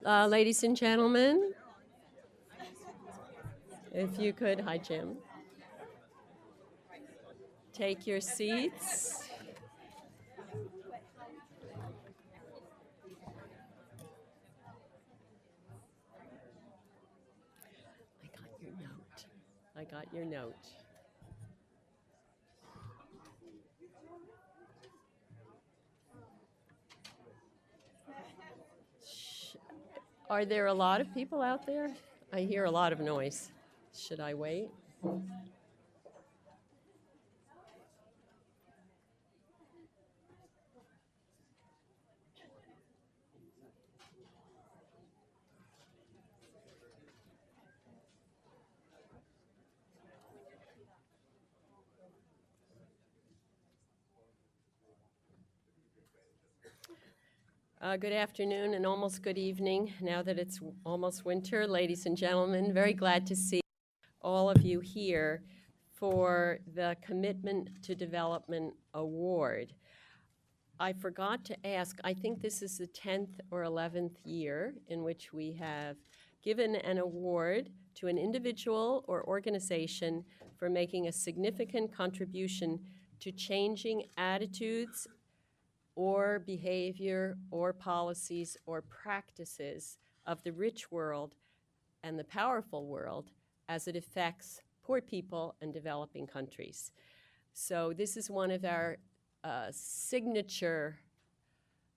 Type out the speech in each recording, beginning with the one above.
Ladies and gentlemen, if you could, hi Jim, take your seats. I got your note. Are there a lot of people out there? I hear a lot of noise. Should I wait? Good afternoon and almost good evening now that it's almost winter. Ladies and gentlemen, very glad to see all of you here for the Commitment to Development Award. I forgot to ask, I think this is the 10th or 11th year in which we have given an award to an individual or organization for making a significant contribution to changing attitudes or behavior or policies or practices of the rich world and the powerful world as it affects poor people and developing countries. So this is one of our signature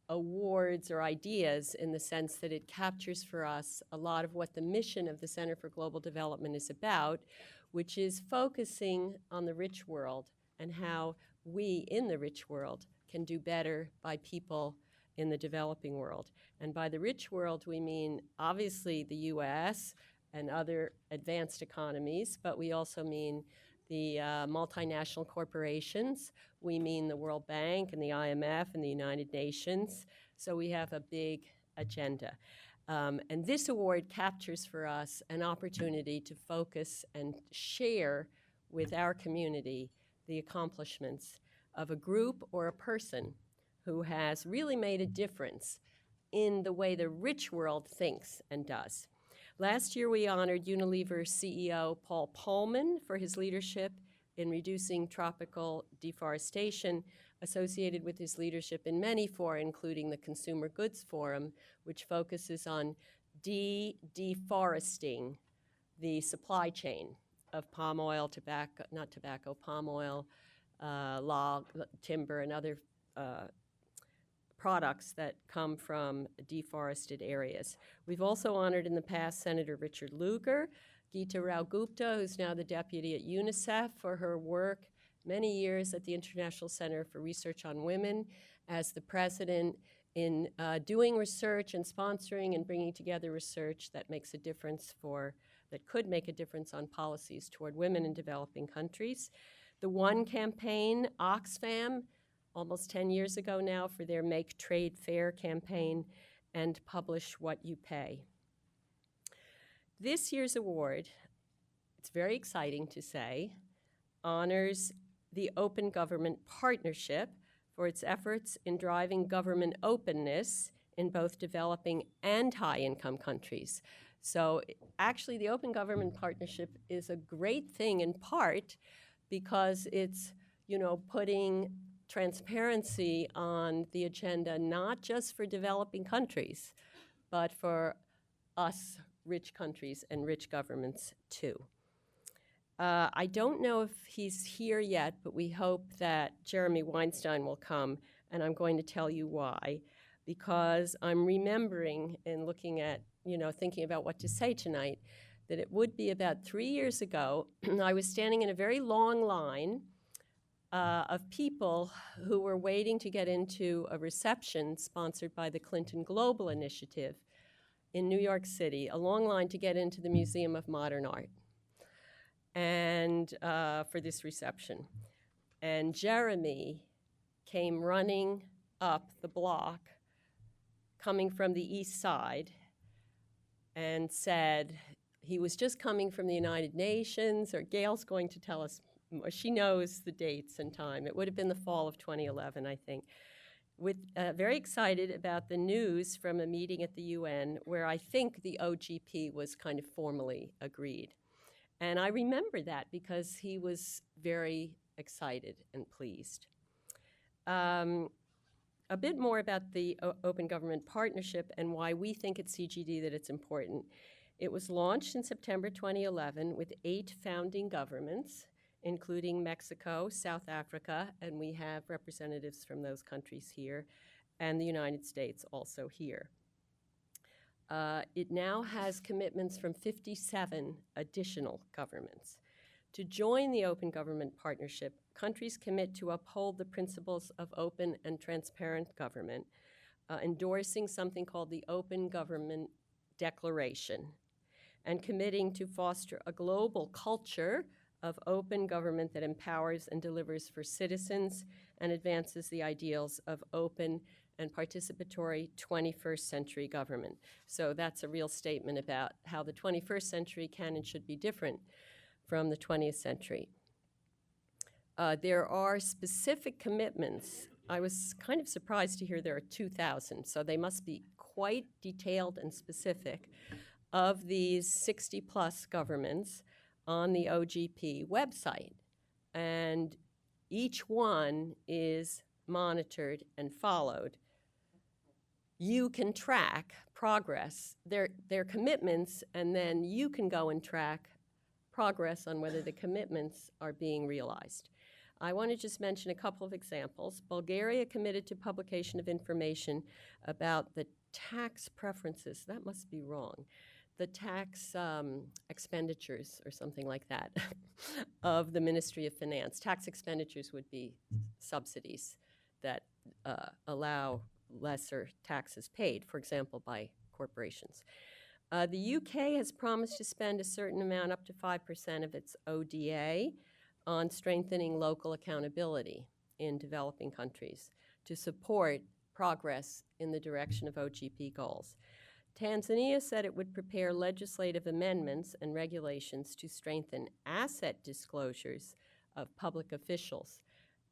awards or ideas in the sense that it captures for us a lot of what the mission of the Center for Global Development is about, which is focusing on the rich world and how we in the rich world can do better by people in the developing world. And by the rich world, we mean obviously the US and other advanced economies, but we also mean the multinational corporations. We mean the World Bank and the IMF and the United Nations. So we have a big agenda. And this award captures for us an opportunity to focus and share with our community the accomplishments of a group or a person who has really made a difference in the way the rich world thinks and does. Last year, we honored Unilever CEO Paul Polman for his leadership in reducing tropical deforestation associated with his leadership in many fora, including the Consumer Goods Forum, which focuses on deforesting the supply chain of palm oil, palm oil, log, timber, and other products that come from deforested areas. We've also honored in the past Senator Richard Lugar, Geeta Rao Gupta, who's now the deputy at UNICEF, for her work many years at the International Center for Research on Women as the president in doing research and sponsoring and bringing together research that makes a difference that could make a difference on policies toward women in developing countries. The One campaign, Oxfam, almost 10 years ago now, for their Make Trade Fair campaign, and Publish What You Pay. This year's award, it's very exciting to say, honors the Open Government Partnership for its efforts in driving government openness in both developing and high-income countries. So actually, the Open Government Partnership is a great thing in part because it's, putting transparency on the agenda, not just for developing countries, but for us rich countries and rich governments too. I don't know if he's here yet, but we hope that Jeremy Weinstein will come, and I'm going to tell you why. Because I'm remembering and looking at, thinking about what to say tonight, that it would be about 3 years ago, I was standing in a very long line of people who were waiting to get into a reception sponsored by the Clinton Global Initiative in New York City, a long line to get into the Museum of Modern Art and for this reception. And Jeremy came running up the block, coming from the east side, and said he was just coming from the United Nations, or Gail's going to tell us, she knows the dates and time. It would have been the fall of 2011, I think. very excited about the news from a meeting at the UN where I think the OGP was kind of formally agreed. And I remember that because he was very excited and pleased. A bit more about the Open Government Partnership and why we think at CGD that it's important. It was launched in September 2011 with 8 founding governments, including Mexico, South Africa, and we have representatives from those countries here, and the United States also here. It now has commitments from 57 additional governments. To join the Open Government Partnership, countries commit to uphold the principles of open and transparent government, endorsing something called the Open Government Declaration, and committing to foster a global culture of open government that empowers and delivers for citizens and advances the ideals of open and participatory 21st century government. So that's a real statement about how the 21st century can and should be different from the 20th century. There are specific commitments. I was kind of surprised to hear there are 2,000, so they must be quite detailed and specific of these 60-plus governments on the OGP website. And each one is monitored and followed. You can track progress, their commitments, and then you can go and track progress on whether the commitments are being realized. I want to just mention a couple of examples. Bulgaria committed to publication of information about the tax preferences, that must be wrong, the tax expenditures or something like that of the Ministry of Finance. Tax expenditures would be subsidies that allow lesser taxes paid, for example, by corporations. The UK has promised to spend a certain amount, up to 5% of its ODA, on strengthening local accountability in developing countries to support progress in the direction of OGP goals. Tanzania said it would prepare legislative amendments and regulations to strengthen asset disclosures of public officials.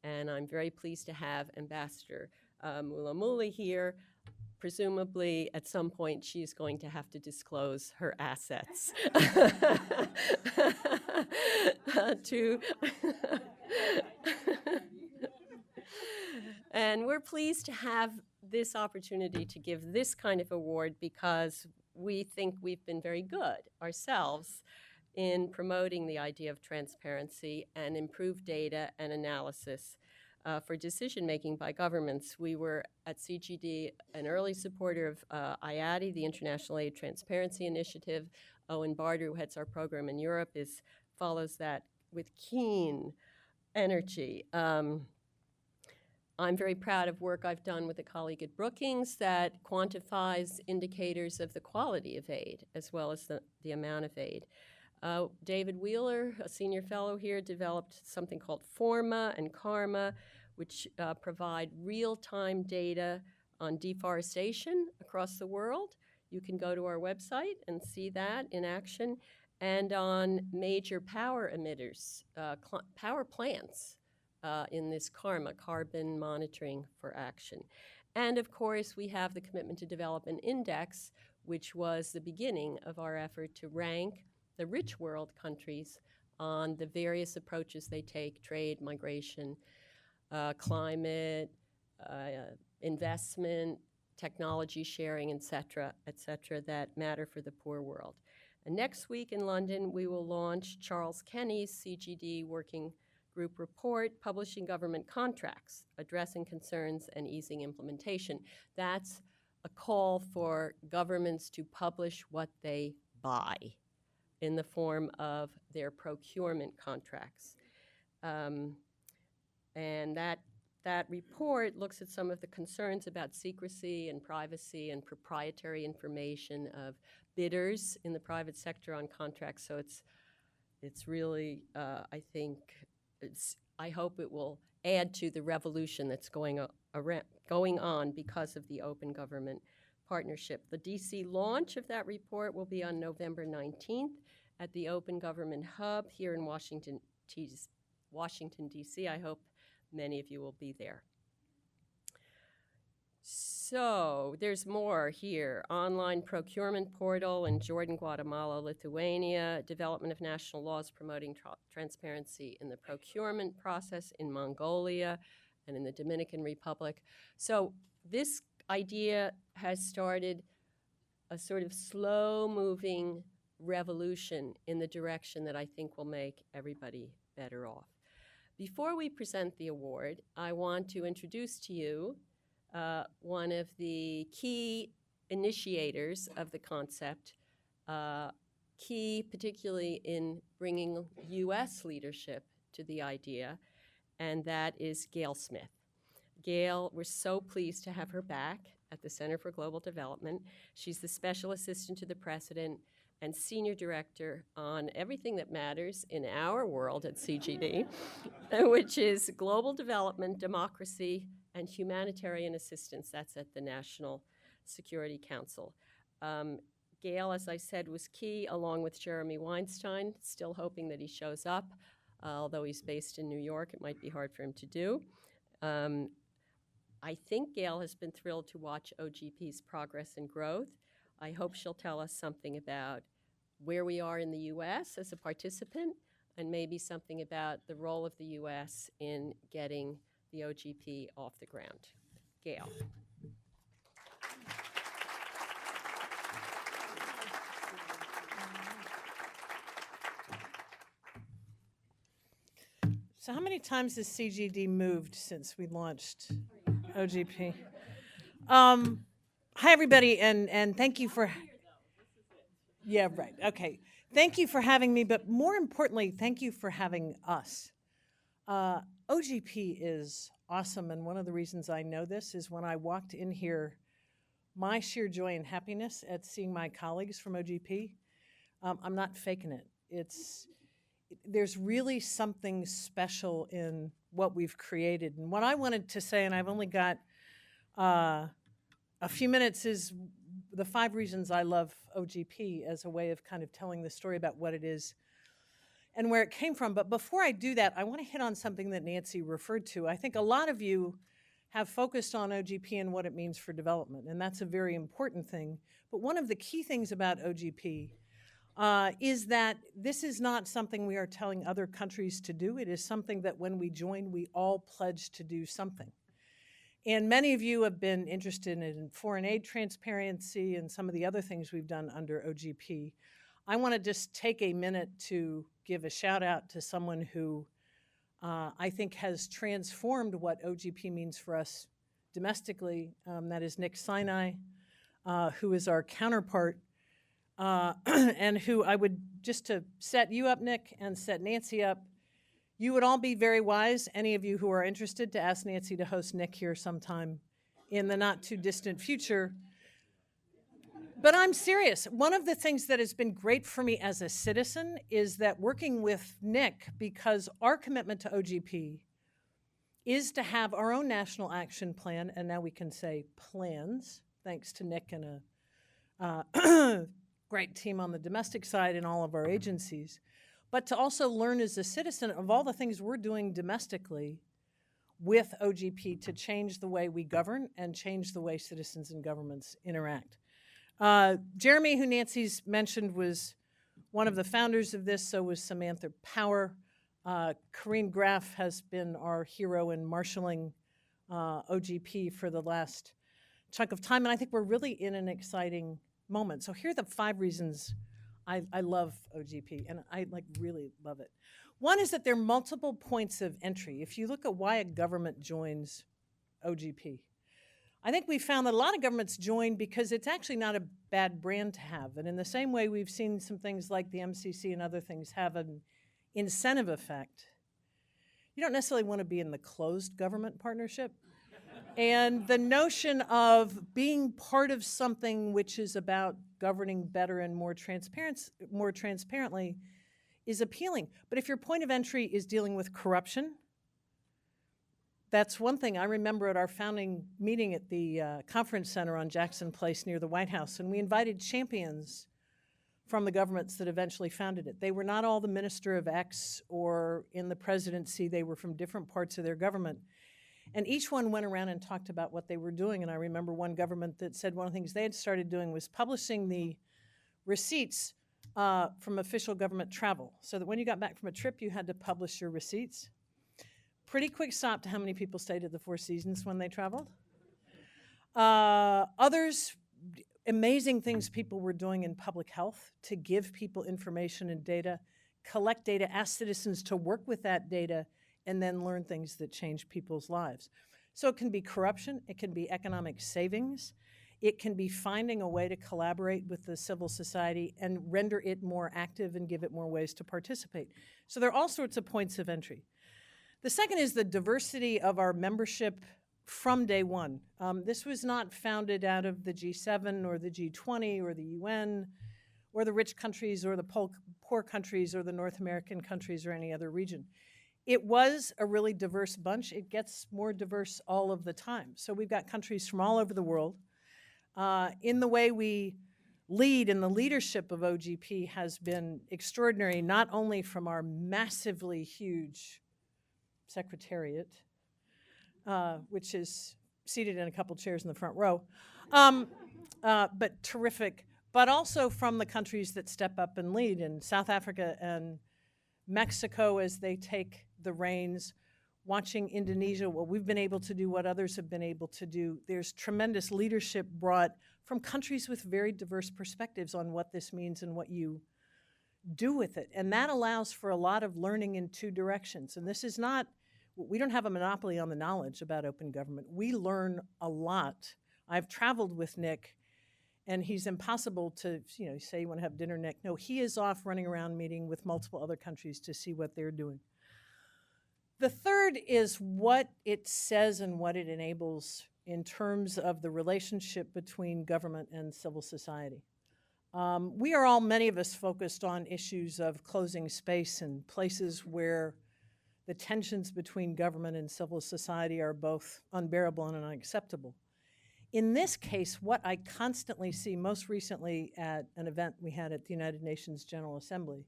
And I'm very pleased to have Ambassador Mulamuli here. Presumably, at some point, she's going to have to disclose her assets And we're pleased to have this opportunity to give this kind of award because we think we've been very good ourselves in promoting the idea of transparency and improved data and analysis for decision-making by governments. We were at CGD an early supporter of IATI, the International Aid Transparency Initiative. Owen Barter, who heads our program in Europe, follows that with keen energy. I'm very proud of work I've done with a colleague at Brookings that quantifies indicators of the quality of aid as well as the amount of aid. David Wheeler, a senior fellow here, developed something called Forma and Karma, which provide real-time data on deforestation across the world. You can go to our website and see that in action, and on major power emitters, power plants in this Karma, carbon monitoring for action. And of course, we have the commitment to develop an index, which was the beginning of our effort to rank the rich world countries on the various approaches they take, trade, migration, climate, investment, technology sharing, et cetera, that matter for the poor world. And next week in London, we will launch Charles Kenny's CGD Working Group report, Publishing Government Contracts, Addressing Concerns and Easing Implementation. That's a call for governments to publish what they buy in the form of their procurement contracts. And that report looks at some of the concerns about secrecy and privacy and proprietary information of bidders in the private sector on contracts. So it's really, I hope it will add to the revolution that's going on because of the Open Government Partnership. The DC launch of that report will be on November 19th at the Open Government Hub here in Washington, D.C. I hope many of you will be there. So there's more here. Online procurement portal in Jordan, Guatemala, Lithuania, development of national laws promoting transparency in the procurement process in Mongolia and in the Dominican Republic. So this idea has started a sort of slow-moving revolution in the direction that I think will make everybody better off. Before we present the award, I want to introduce to you one of the key initiators of the concept, key particularly in bringing U.S. leadership to the idea, and that is Gail Smith. Gail, we're so pleased to have her back at the Center for Global Development. She's the Special Assistant to the President and Senior Director on everything that matters in our world at CGD, which is global development, democracy, and humanitarian assistance. That's at the National Security Council. Gail, as I said, was key, along with Jeremy Weinstein, still hoping that he shows up. Although he's based in New York, it might be hard for him to do. I think Gail has been thrilled to watch OGP's progress and growth. I hope she'll tell us something about where we are in the U.S. as a participant, and maybe something about the role of the U.S. in getting the OGP off the ground. Gail. So how many times has CGD moved since we launched OGP? Hi, everybody, and thank you for... Yeah, right, okay. Thank you for having me, but more importantly, thank you for having us. OGP is awesome, and one of the reasons I know this is when I walked in here, my sheer joy and happiness at seeing my colleagues from OGP, I'm not faking it. There's really something special in what we've created. And what I wanted to say, and I've only got a few minutes, is the 5 reasons I love OGP as a way of kind of telling the story about what it is and where it came from. But before I do that, I want to hit on something that Nancy referred to. I think a lot of you have focused on OGP and what it means for development, and that's a very important thing. But one of the key things about OGP is that this is not something we are telling other countries to do. It is something that when we join, we all pledge to do something. And many of you have been interested in foreign aid transparency and some of the other things we've done under OGP. I want to just take a minute to give a shout out to someone who I think has transformed what OGP means for us domestically. That is Nick Sinai, who is our counterpart, and who I would, just to set you up, Nick, and set Nancy up, you would all be very wise, any of you who are interested, to ask Nancy to host Nick here sometime in the not too distant future. But I'm serious. One of the things that has been great for me as a citizen is that working with Nick, because our commitment to OGP is to have our own national action plan, and now we can say plans, thanks to Nick and a great team on the domestic side and all of our agencies, but to also learn as a citizen of all the things we're doing domestically with OGP to change the way we govern and change the way citizens and governments interact. Jeremy, who Nancy's mentioned, was one of the founders of this, so was Samantha Power. Corinne Graff has been our hero in marshaling OGP for the last chunk of time, and I think we're really in an exciting moment. So here are the 5 reasons I love OGP, and I really love it. One is that there are multiple points of entry. If you look at why a government joins OGP, I think we found that a lot of governments join because it's actually not a bad brand to have. And in the same way we've seen some things like the MCC and other things have an incentive effect, you don't necessarily want to be in the closed government partnership. And the notion of being part of something which is about governing better and more transparently is appealing. But if your point of entry is dealing with corruption, that's one thing. I remember at our founding meeting at the conference center on Jackson Place near the White House, and we invited champions from the governments that eventually founded it. They were not all the minister of X or in the presidency. They were from different parts of their government. And each one went around and talked about what they were doing. And I remember one government that said one of the things they had started doing was publishing the receipts from official government travel, so that when you got back from a trip, you had to publish your receipts. Pretty quick stop to how many people stayed at the Four Seasons when they traveled. Others, amazing things people were doing in public health to give people information and data, collect data, ask citizens to work with that data, and then learn things that change people's lives. So it can be corruption, it can be economic savings, it can be finding a way to collaborate with the civil society and render it more active and give it more ways to participate. So there are all sorts of points of entry. The second is the diversity of our membership from day one. This was not founded out of the G7 or the G20 or the UN or the rich countries or the poor countries or the North American countries or any other region. It was a really diverse bunch. It gets more diverse all of the time. So we've got countries from all over the world. In the way we lead, and the leadership of OGP has been extraordinary, not only from our massively huge secretariat, which is seated in a couple chairs in the front row, but terrific, but also from the countries that step up and lead in South Africa and Mexico as they take the reins, watching Indonesia, well, we've been able to do what others have been able to do. There's tremendous leadership brought from countries with very diverse perspectives on what this means and what you do with it. And that allows for a lot of learning in two directions. And this is not, we don't have a monopoly on the knowledge about open government. We learn a lot. I've traveled with Nick, and he's impossible to, say you want to have dinner, Nick. No, he is off running around meeting with multiple other countries to see what they're doing. The third is what it says and what it enables in terms of the relationship between government and civil society. We are all, many of us, focused on issues of closing space and places where the tensions between government and civil society are both unbearable and unacceptable. In this case, what I constantly see, most recently at an event we had at the United Nations General Assembly,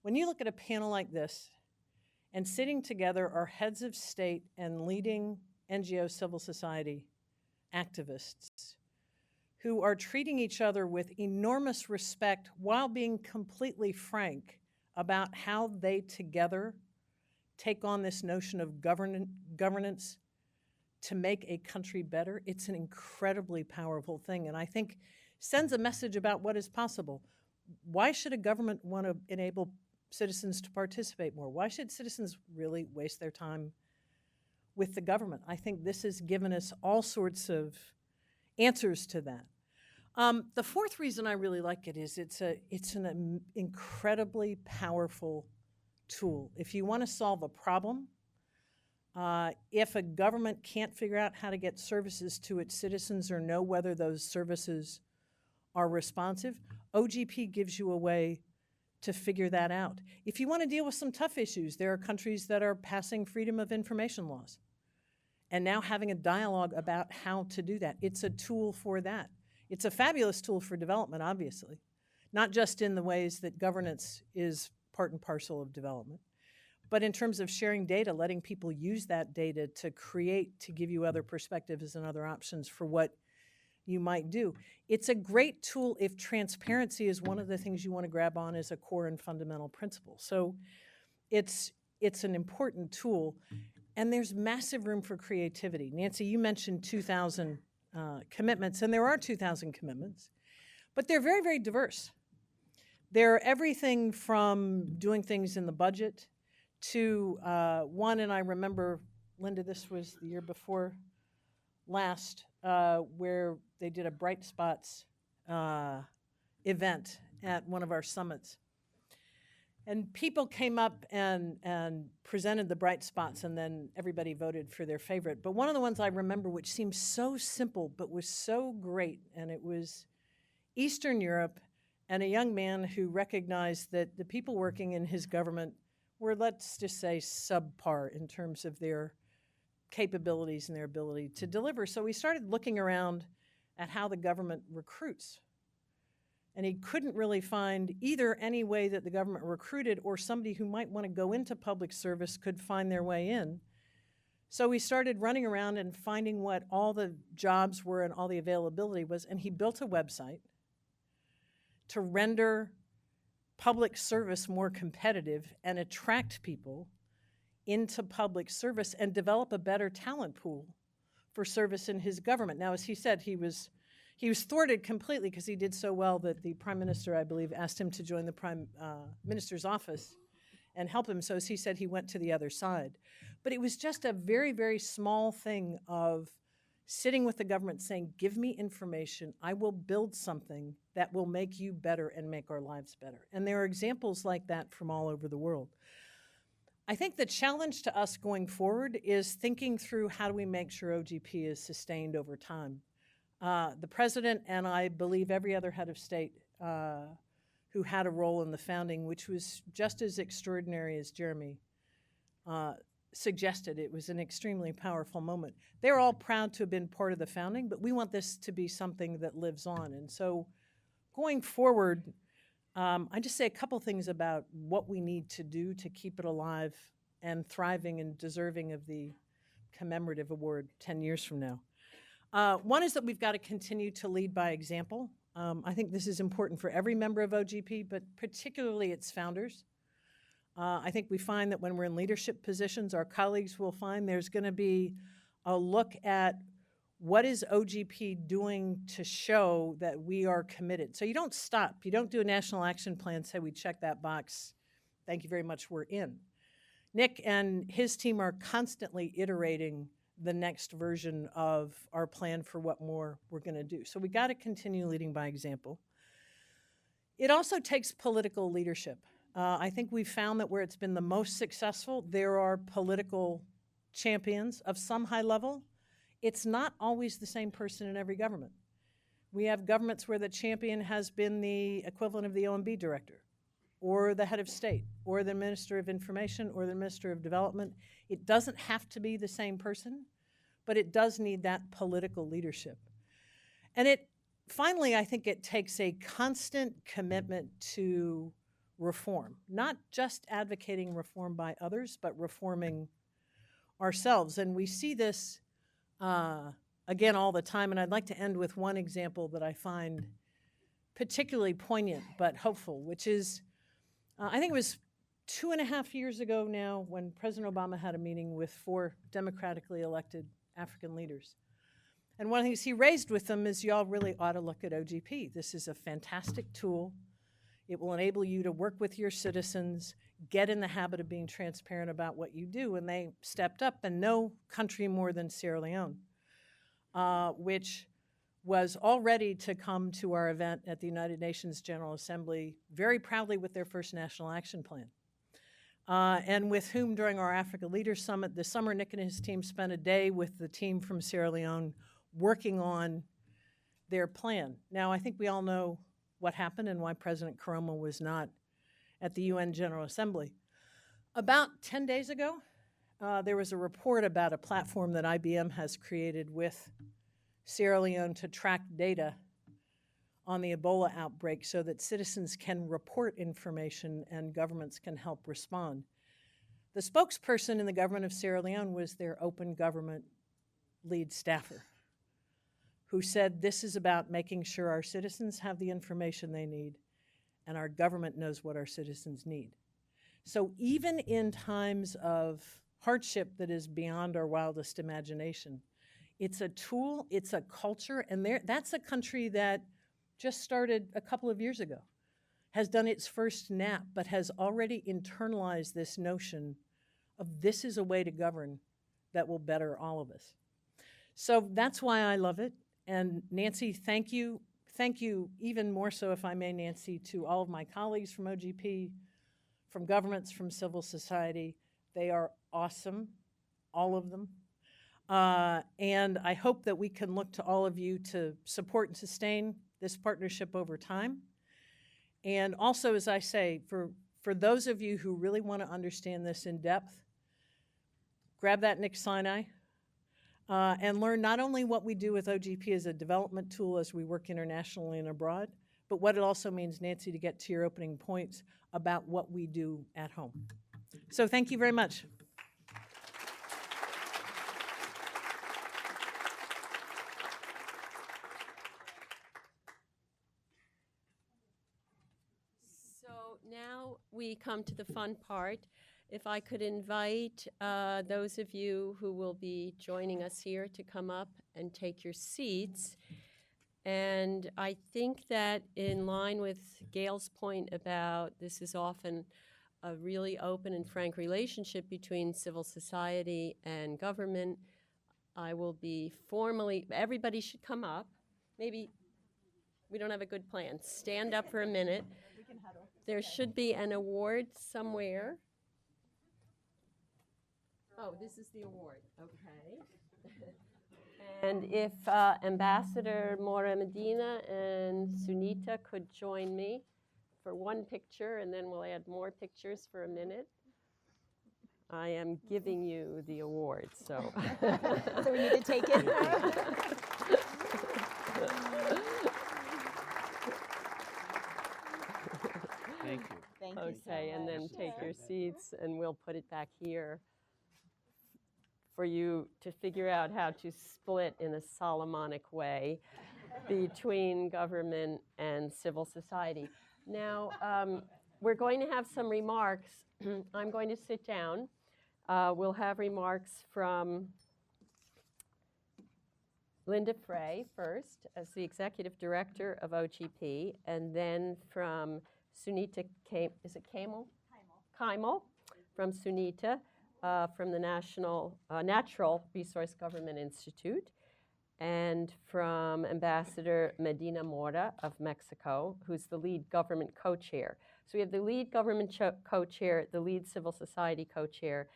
when you look at a panel like this, and sitting together are heads of state and leading NGO civil society activists who are treating each other with enormous respect while being completely frank about how they together take on this notion of governance to make a country better. It's an incredibly powerful thing, and I think sends a message about what is possible. Why should a government want to enable citizens to participate more? Why should citizens really waste their time with the government? I think this has given us all sorts of answers to that. The fourth reason I really like it is it's an incredibly powerful tool. If you want to solve a problem, if a government can't figure out how to get services to its citizens or know whether those services are responsive, OGP gives you a way to figure that out. If you want to deal with some tough issues, there are countries that are passing freedom of information laws and now having a dialogue about how to do that. It's a tool for that. It's a fabulous tool for development, obviously, not just in the ways that governance is part and parcel of development, but in terms of sharing data, letting people use that data to create, to give you other perspectives and other options for what you might do. It's a great tool if transparency is one of the things you want to grab on as a core and fundamental principle. So it's an important tool, and there's massive room for creativity. Nancy, you mentioned 2,000 commitments, and there are 2,000 commitments, but they're very, very diverse. They're everything from doing things in the budget to one, and I remember, Linda, this was the year before last, where they did a Bright Spots event at one of our summits. And people came up and presented the bright spots, and then everybody voted for their favorite. But one of the ones I remember, which seemed so simple but was so great, and it was Eastern Europe and a young man who recognized that the people working in his government were, let's just say, subpar in terms of their capabilities and their ability to deliver. So we started looking around at how the government recruits. And he couldn't really find either any way that the government recruited or somebody who might want to go into public service could find their way in. So we started running around and finding what all the jobs were and all the availability was, and he built a website to render public service more competitive and attract people into public service and develop a better talent pool for service in his government. Now, as he said, he was thwarted completely because he did so well that the Prime Minister, I believe, asked him to join the Prime Minister's office and help him. So as he said, he went to the other side. But it was just a very, very small thing of sitting with the government saying, give me information, I will build something that will make you better and make our lives better. And there are examples like that from all over the world. I think the challenge to us going forward is thinking through how do we make sure OGP is sustained over time. The president and I believe every other head of state who had a role in the founding, which was just as extraordinary as Jeremy suggested. It was an extremely powerful moment. They're all proud to have been part of the founding, but we want this to be something that lives on. And so going forward, I just say a couple things about what we need to do to keep it alive and thriving and deserving of the commemorative award 10 years from now. One is that we've got to continue to lead by example. I think this is important for every member of OGP, but particularly its founders. I think we find that when we're in leadership positions, our colleagues will find there's going to be a look at what is OGP doing to show that we are committed. So you don't stop. You don't do a national action plan, say we check that box, thank you very much, we're in. Nick and his team are constantly iterating the next version of our plan for what more we're going to do. So we got to continue leading by example. It also takes political leadership. I think we've found that where it's been the most successful, there are political champions of some high level. It's not always the same person in every government. We have governments where the champion has been the equivalent of the OMB director, or the head of state, or the Minister of Information, or the Minister of Development. It doesn't have to be the same person, but it does need that political leadership. And finally, I think it takes a constant commitment to reform, not just advocating reform by others, but reforming ourselves. And we see this again all the time, and I'd like to end with one example that I find particularly poignant but hopeful, which is, I think it was 2.5 years ago now when President Obama had a meeting with 4 democratically elected African leaders. And one of the things he raised with them is y'all really ought to look at OGP. This is a fantastic tool. It will enable you to work with your citizens, get in the habit of being transparent about what you do. And they stepped up, and no country more than Sierra Leone, which was all ready to come to our event at the United Nations General Assembly very proudly with their first national action plan. And with whom during our Africa Leaders Summit this summer, Nick and his team spent a day with the team from Sierra Leone working on their plan. Now, I think we all know what happened and why President Koroma was not at the UN General Assembly. About 10 days ago, there was a report about a platform that IBM has created with Sierra Leone to track data on the Ebola outbreak so that citizens can report information and governments can help respond. The spokesperson in the government of Sierra Leone was their open government lead staffer, who said this is about making sure our citizens have the information they need and our government knows what our citizens need. So even in times of hardship that is beyond our wildest imagination, it's a tool, it's a culture, and that's a country that just started a couple of years ago, has done its first NAP, but has already internalized this notion of this is a way to govern that will better all of us. So that's why I love it. And Nancy, thank you. Thank you even more so, if I may, Nancy, to all of my colleagues from OGP, from governments, from civil society. They are awesome, all of them. And I hope that we can look to all of you to support and sustain this partnership over time. And also, as I say, for those of you who really want to understand this in depth, grab that Nick Sinai. And learn not only what we do with OGP as a development tool as we work internationally and abroad, but what it also means, Nancy, to get to your opening points about what we do at home. So thank you very much. Now we come to the fun part. If I could invite those of you who will be joining us here to come up and take your seats. And I think that in line with Gail's point about this is often a really open and frank relationship between civil society and government, I will be formally, everybody should come up. Maybe we don't have a good plan. Stand up for a minute. There should be an award somewhere. Oh, this is the award. Okay. And if Ambassador Mora Medina and Sunita could join me for one picture, and then we'll add more pictures for a minute. I am giving you the award, so. So we need to take it. Thank you. Thank you so Okay, and then much. take your seats, and we'll put it back here for you to figure out how to split in a Solomonic way between government and civil society. Now, we're going to have some remarks. I'm going to sit down. We'll have remarks from Linda Frey first, as the Executive Director of OGP, and then from Sunita is it Kamal? Kaimal, from Sunita, from the Natural Resource Government Institute, and from Ambassador Medina Mora of Mexico, who's the lead government co-chair. So we have the lead government co-chair, the lead civil society co-chair,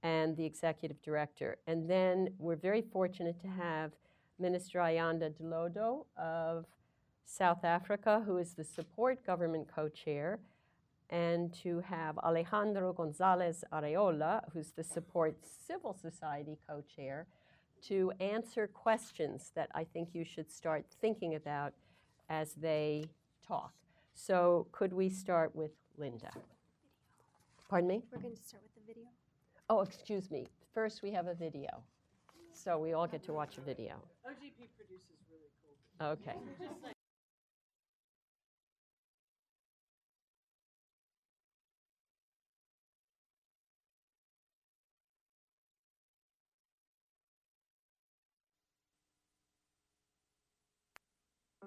and the executive director. And then we're very fortunate to have Minister Ayanda Delodo of South Africa, who is the support government co-chair, and to have Alejandro Gonzalez Areola, who's the support civil society co-chair, to answer questions that I think you should start thinking about as they talk. So could we start with Linda? Pardon me? We're going to start with the video. Oh, excuse me. First, we have a video. So we all get to watch a video. OGP produces really cool. Okay.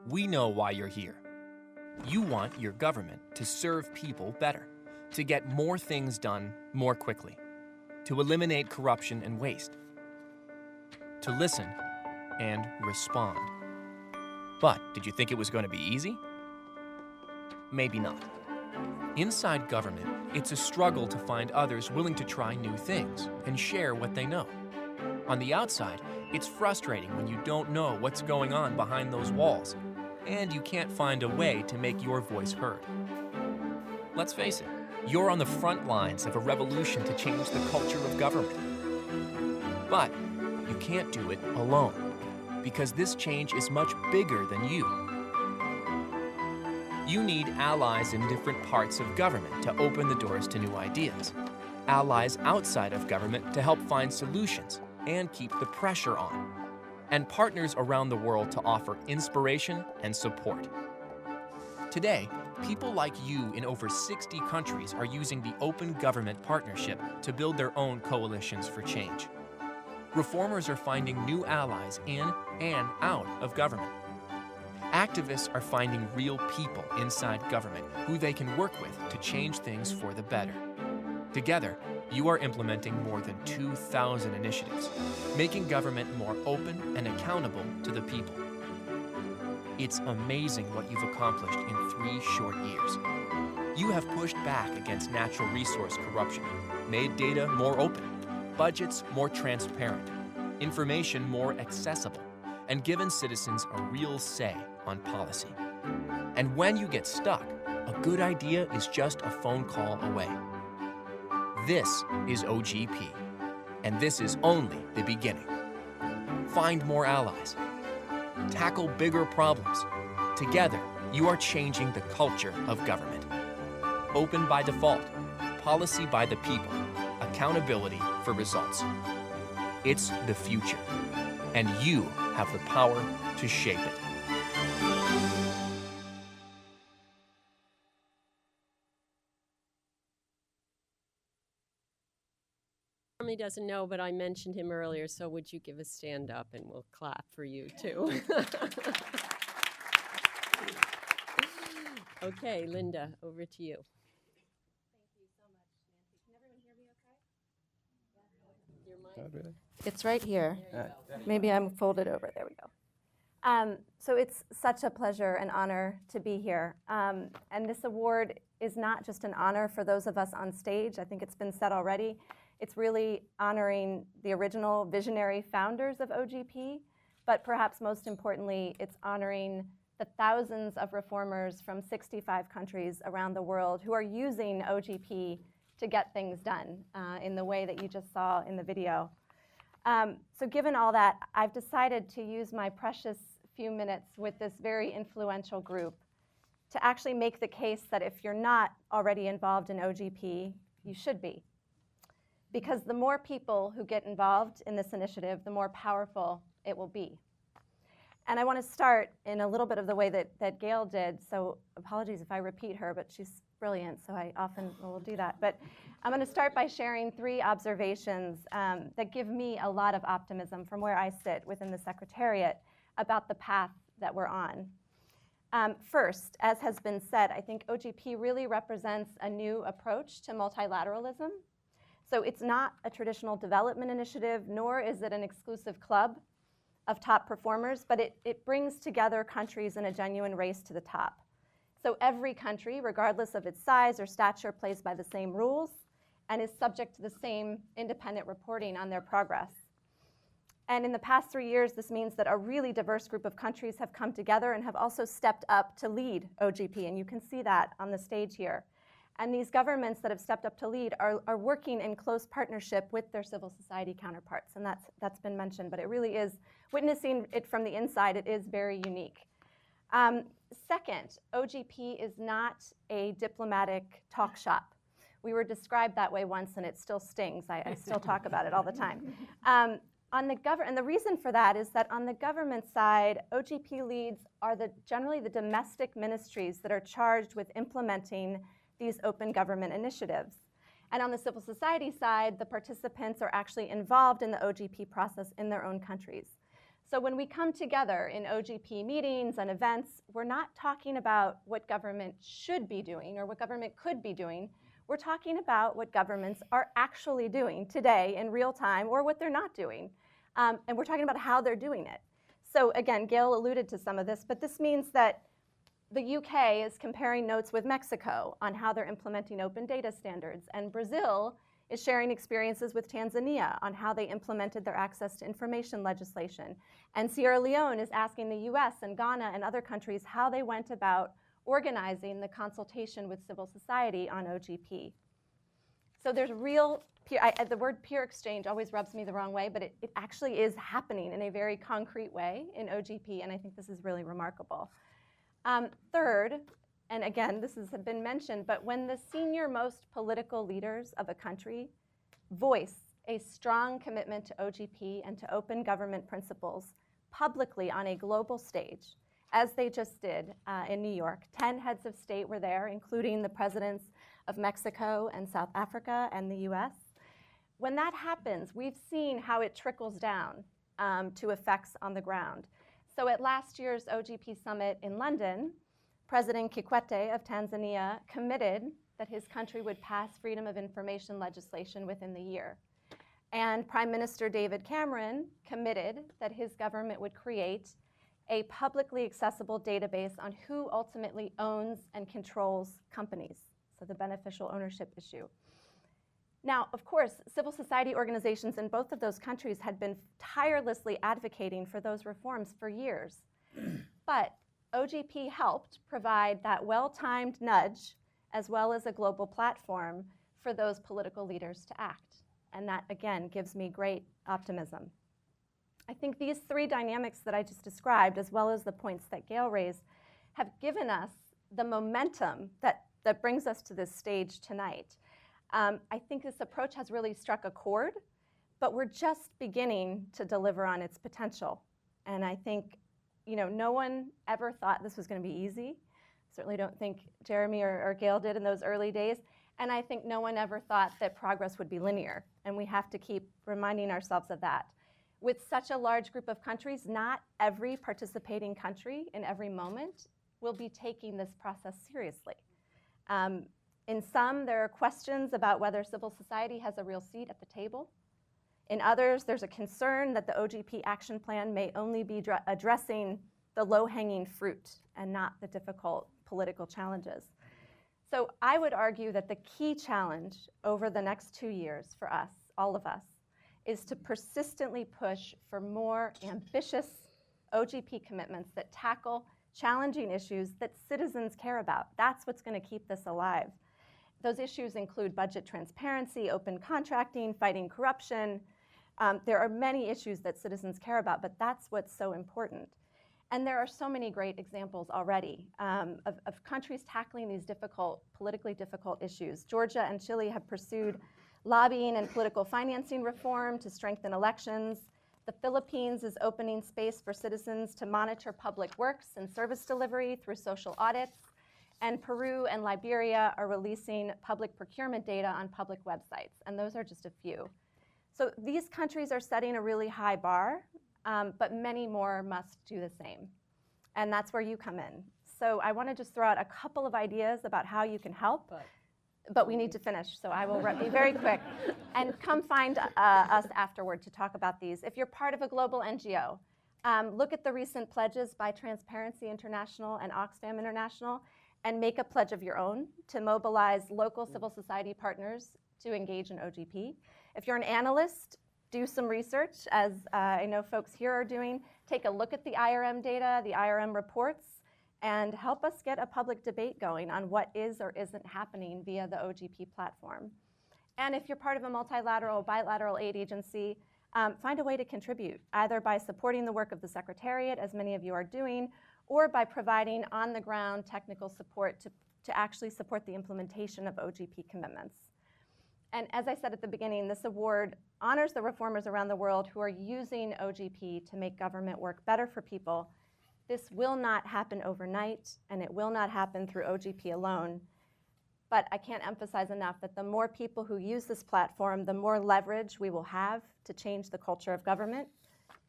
We know why you're here. You want your government to serve people better, to get more things done more quickly, to eliminate corruption and waste, to listen and respond. But did you think it was going to be easy? Maybe not. Inside government, it's a struggle to find others willing to try new things and share what they know. On the outside, it's frustrating when you don't know what's going on behind those walls, and you can't find a way to make your voice heard. Let's face it, you're on the front lines of a revolution to change the culture of government. But you can't do it alone, because this change is much bigger than you. You need allies in different parts of government to open the doors to new ideas, allies outside of government to help find solutions and keep the pressure on, and partners around the world to offer inspiration and support. Today, people like you in over 60 countries are using the Open Government Partnership to build their own coalitions for change. Reformers are finding new allies in and out of government. Activists are finding real people inside government who they can work with to change things for the better. Together, you are implementing more than 2,000 initiatives, making government more open and accountable to the people. It's amazing what you've accomplished in 3 short years. You have pushed back against natural resource corruption, made data more open, budgets more transparent, information more accessible, and given citizens a real say on policy. And when you get stuck, a good idea is just a phone call away. This is OGP, and this is only the beginning. Find more allies. Tackle bigger problems. Together, you are changing the culture of government. Open by default, policy by the people, accountability for results. It's the future, and you have the power to shape it. family doesn't know, but I mentioned him earlier, so would you give a stand up and we'll clap for you too. Okay, Linda, over to you. It's right here. Maybe I'm folded over. There we go. So it's such a pleasure and honor to be here. And this award is not just an honor for those of us on stage. I think it's been said already. It's really honoring the original visionary founders of OGP, but perhaps most importantly, it's honoring the thousands of reformers from 65 countries around the world who are using OGP to get things done in the way that you just saw in the video. So given all that, I've decided to use my precious few minutes with this very influential group to actually make the case that if you're not already involved in OGP, you should be. Because the more people who get involved in this initiative, the more powerful it will be. And I want to start in a little bit of the way that Gail did, so apologies if I repeat her, but she's brilliant, so I often will do that. But I'm going to start by sharing 3 observations that give me a lot of optimism from where I sit within the Secretariat about the path that we're on. First, as has been said, I think OGP really represents a new approach to multilateralism. So it's not a traditional development initiative, nor is it an exclusive club of top performers, but it brings together countries in a genuine race to the top. So every country, regardless of its size or stature, plays by the same rules and is subject to the same independent reporting on their progress. And in the past 3 years, this means that a really diverse group of countries have come together and have also stepped up to lead OGP, and you can see that on the stage here. And these governments that have stepped up to lead are working in close partnership with their civil society counterparts, and that's been mentioned, but it really is, witnessing it from the inside, it is very unique. Second, OGP is not a diplomatic talk shop. We were described that way once, and it still stings. I still talk about it all the time. And the reason for that is that on the government side, OGP leads are generally the domestic ministries that are charged with implementing these open government initiatives. And on the civil society side, the participants are actually involved in the OGP process in their own countries. So when we come together in OGP meetings and events, we're not talking about what government should be doing or what government could be doing. We're talking about what governments are actually doing today in real time or what they're not doing. And we're talking about how they're doing it. So again, Gail alluded to some of this, but this means that the UK is comparing notes with Mexico on how they're implementing open data standards, and Brazil is sharing experiences with Tanzania on how they implemented their access to information legislation. And Sierra Leone is asking the US and Ghana and other countries how they went about organizing the consultation with civil society on OGP. So there's real, the word peer exchange always rubs me the wrong way, but it actually is happening in a very concrete way in OGP, and I think this is really remarkable. Third, and again, this has been mentioned, but when the senior-most political leaders of a country voice a strong commitment to OGP and to open government principles publicly on a global stage, as they just did in New York, 10 heads of state were there, including the presidents of Mexico and South Africa and the US. When that happens, we've seen how it trickles down to effects on the ground. So at last year's OGP summit in London, President Kikwete of Tanzania committed that his country would pass freedom of information legislation within the year. And Prime Minister David Cameron committed that his government would create a publicly accessible database on who ultimately owns and controls companies, so the beneficial ownership issue. Now, of course, civil society organizations in both of those countries had been tirelessly advocating for those reforms for years. But OGP helped provide that well-timed nudge as well as a global platform for those political leaders to act. And that, again, gives me great optimism. I think these 3 dynamics that I just described, as well as the points that Gail raised, have given us the momentum that brings us to this stage tonight. I think this approach has really struck a chord, but we're just beginning to deliver on its potential. And I think, no one ever thought this was going to be easy. Certainly don't think Jeremy or Gail did in those early days. And I think no one ever thought that progress would be linear, and we have to keep reminding ourselves of that. With such a large group of countries, not every participating country in every moment will be taking this process seriously. In some, there are questions about whether civil society has a real seat at the table. In others, there's a concern that the OGP action plan may only be addressing the low-hanging fruit and not the difficult political challenges. So I would argue that the key challenge over the next 2 years for us, all of us, is to persistently push for more ambitious OGP commitments that tackle challenging issues that citizens care about. That's what's going to keep this alive. Those issues include budget transparency, open contracting, fighting corruption. There are many issues that citizens care about, but that's what's so important. And there are so many great examples already of countries tackling these politically difficult issues. Georgia and Chile have pursued lobbying and political financing reform to strengthen elections. The Philippines is opening space for citizens to monitor public works and service delivery through social audits. And Peru and Liberia are releasing public procurement data on public websites. And those are just a few. So these countries are setting a really high bar, but many more must do the same. And that's where you come in. So I want to just throw out a couple of ideas about how you can help. But we need to finish, so I will be very quick. And come find us afterward to talk about these. If you're part of a global NGO, look at the recent pledges by Transparency International and Oxfam International and make a pledge of your own to mobilize local civil society partners to engage in OGP. If you're an analyst, do some research, as I know folks here are doing. Take a look at the IRM data, the IRM reports, and help us get a public debate going on what is or isn't happening via the OGP platform. And if you're part of a multilateral, bilateral aid agency, find a way to contribute, either by supporting the work of the Secretariat, as many of you are doing, or by providing on-the-ground technical support to actually support the implementation of OGP commitments. And as I said at the beginning, this award honors the reformers around the world who are using OGP to make government work better for people. This will not happen overnight, and it will not happen through OGP alone. But I can't emphasize enough that the more people who use this platform, the more leverage we will have to change the culture of government.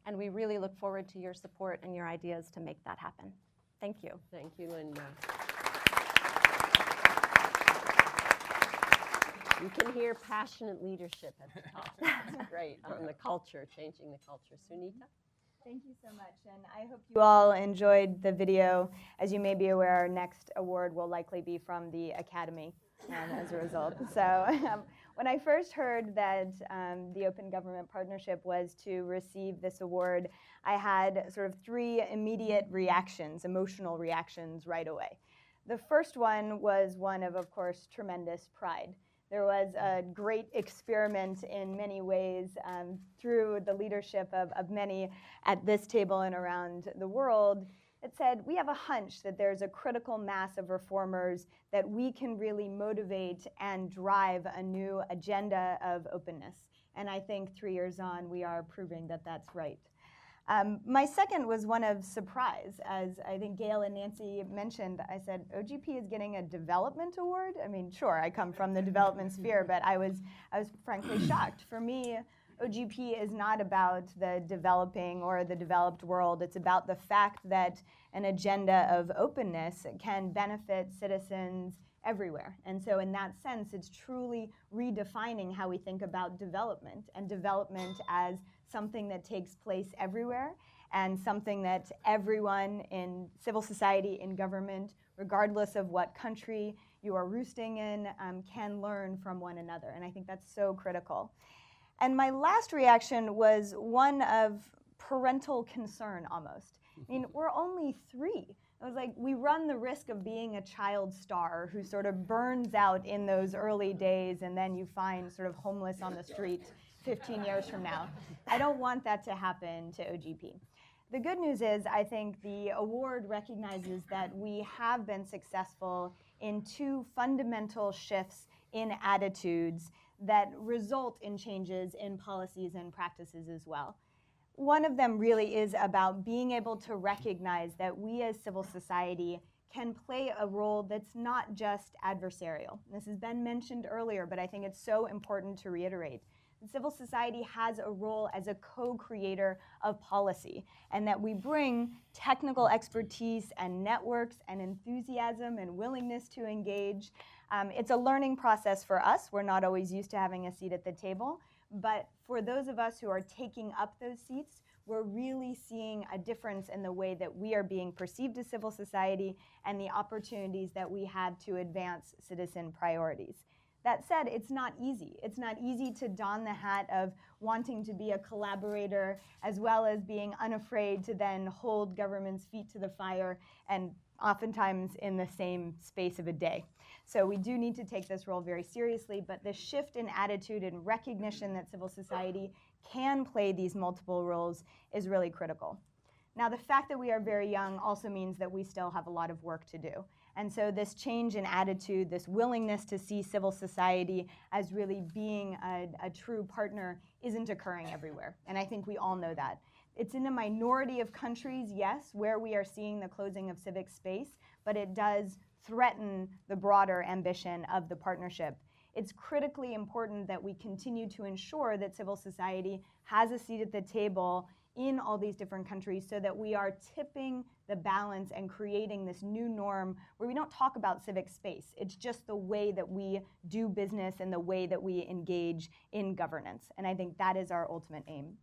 And we really look forward to your support and your ideas to make that happen. Thank you. Thank you, Linda. You can hear passionate leadership at the top. That's great on the culture, changing the culture. Sunita? Thank you so much, and I hope you all enjoyed the video. As you may be aware, our next award will likely be from the Academy as a result. So when I first heard that the Open Government Partnership was to receive this award, I had sort of 3 immediate reactions, emotional reactions right away. The first one was one of course, tremendous pride. There was a great experiment in many ways through the leadership of many at this table and around the world that said, we have a hunch that there's a critical mass of reformers that we can really motivate and drive a new agenda of openness. And I think 3 years on, we are proving that that's right. My second was one of surprise. As I think Gail and Nancy mentioned, I said, OGP is getting a development award? I mean, sure, I come from the development sphere, but I was frankly shocked. For me, OGP is not about the developing or the developed world. It's about the fact that an agenda of openness can benefit citizens everywhere. And so in that sense, it's truly redefining how we think about development, and development as something that takes place everywhere and something that everyone in civil society, in government, regardless of what country you are roosting in, can learn from one another. And I think that's so critical. And my last reaction was one of parental concern almost. I mean, we're only 3. I was like, we run the risk of being a child star who sort of burns out in those early days, and then you find sort of homeless on the street 15 years from now. I don't want that to happen to OGP. The good news is, I think the award recognizes that we have been successful in 2 fundamental shifts in attitudes that result in changes in policies and practices as well. One of them really is about being able to recognize that we as civil society can play a role that's not just adversarial. This has been mentioned earlier, but I think it's so important to reiterate. Civil society has a role as a co-creator of policy, and that we bring technical expertise and networks and enthusiasm and willingness to engage. It's a learning process for us. We're not always used to having a seat at the table, but for those of us who are taking up those seats, we're really seeing a difference in the way that we are being perceived as civil society and the opportunities that we have to advance citizen priorities. That said, it's not easy. It's not easy to don the hat of wanting to be a collaborator as well as being unafraid to then hold government's feet to the fire, and oftentimes in the same space of a day. So we do need to take this role very seriously, but the shift in attitude and recognition that civil society can play these multiple roles is really critical. Now, the fact that we are very young also means that we still have a lot of work to do. And so this change in attitude, this willingness to see civil society as really being a true partner isn't occurring everywhere. And I think we all know that. It's in a minority of countries, yes, where we are seeing the closing of civic space, but it does threaten the broader ambition of the partnership. It's critically important that we continue to ensure that civil society has a seat at the table in all these different countries so that we are tipping the balance and creating this new norm where we don't talk about civic space. It's just the way that we do business and the way that we engage in governance. And I think that is our ultimate aim.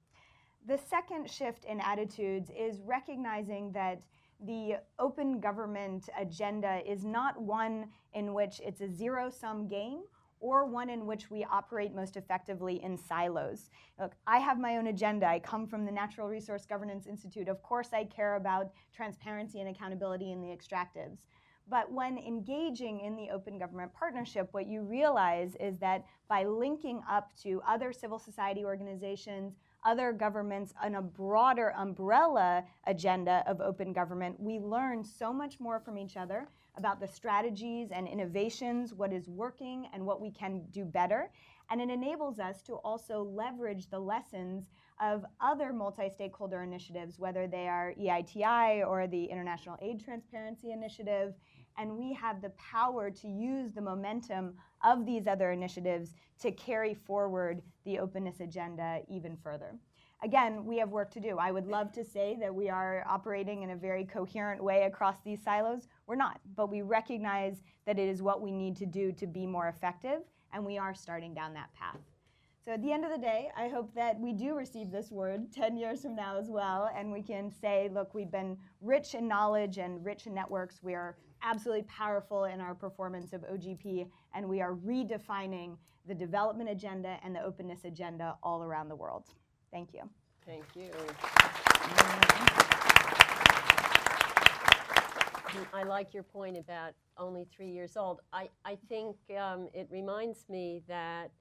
The second shift in attitudes is recognizing that the open government agenda is not one in which it's a zero-sum game or one in which we operate most effectively in silos. Look, I have my own agenda. I come from the Natural Resource Governance Institute. Of course, I care about transparency and accountability in the extractives. But when engaging in the open government partnership, what you realize is that by linking up to other civil society organizations, other governments on a broader umbrella agenda of open government, we learn so much more from each other about the strategies and innovations, what is working and what we can do better. And it enables us to also leverage the lessons of other multi-stakeholder initiatives, whether they are EITI or the International Aid Transparency Initiative. And we have the power to use the momentum of these other initiatives to carry forward the openness agenda even further. Again, we have work to do. I would love to say that we are operating in a very coherent way across these silos. We're not, but we recognize that it is what we need to do to be more effective, and we are starting down that path. So at the end of the day, I hope that we do receive this word 10 years from now as well, and we can say, look, we've been rich in knowledge and rich in networks. We are absolutely powerful in our performance of OGP, and we are redefining the development agenda and the openness agenda all around the world. Thank you. Thank you. I like your point about only 3 years old. I think it reminds me that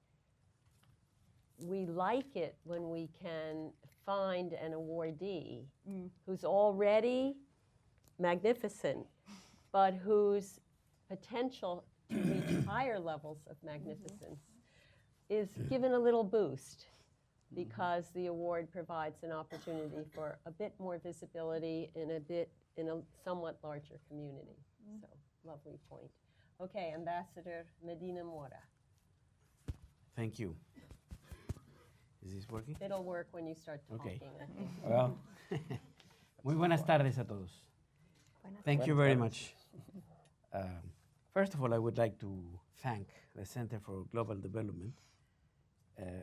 we like it when we can find an awardee who's already magnificent, but whose potential to reach higher levels of magnificence is given a little boost, because the award provides an opportunity for a bit more visibility in a somewhat larger community. So, lovely point. Okay, Ambassador Medina Mora. Thank you. Is this working? It'll work when you start talking, Okay. I think. Well, muy buenas tardes a todos. Thank you very much. First of all, I would like to thank the Center for Global Development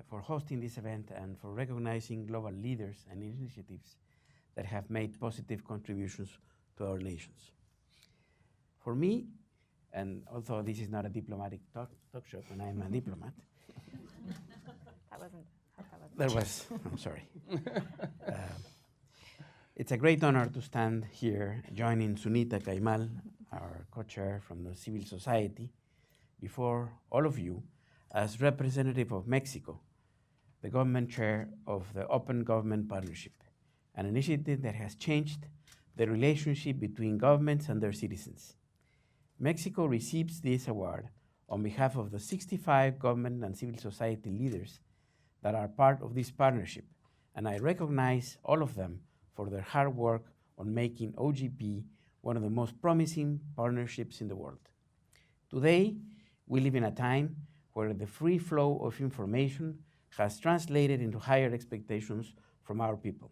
for hosting this event and for recognizing global leaders and initiatives that have made positive contributions to our nations. For me, and although this is not a diplomatic talk show, and I am a diplomat. I'm sorry. It's a great honor to stand here joining Sunita Kaimal, our co-chair from the civil society, before all of you as representative of Mexico, the government chair of the Open Government Partnership, an initiative that has changed the relationship between governments and their citizens. Mexico receives this award on behalf of the 65 government and civil society leaders that are part of this partnership, and I recognize all of them for their hard work on making OGP one of the most promising partnerships in the world. Today, we live in a time where the free flow of information has translated into higher expectations from our people.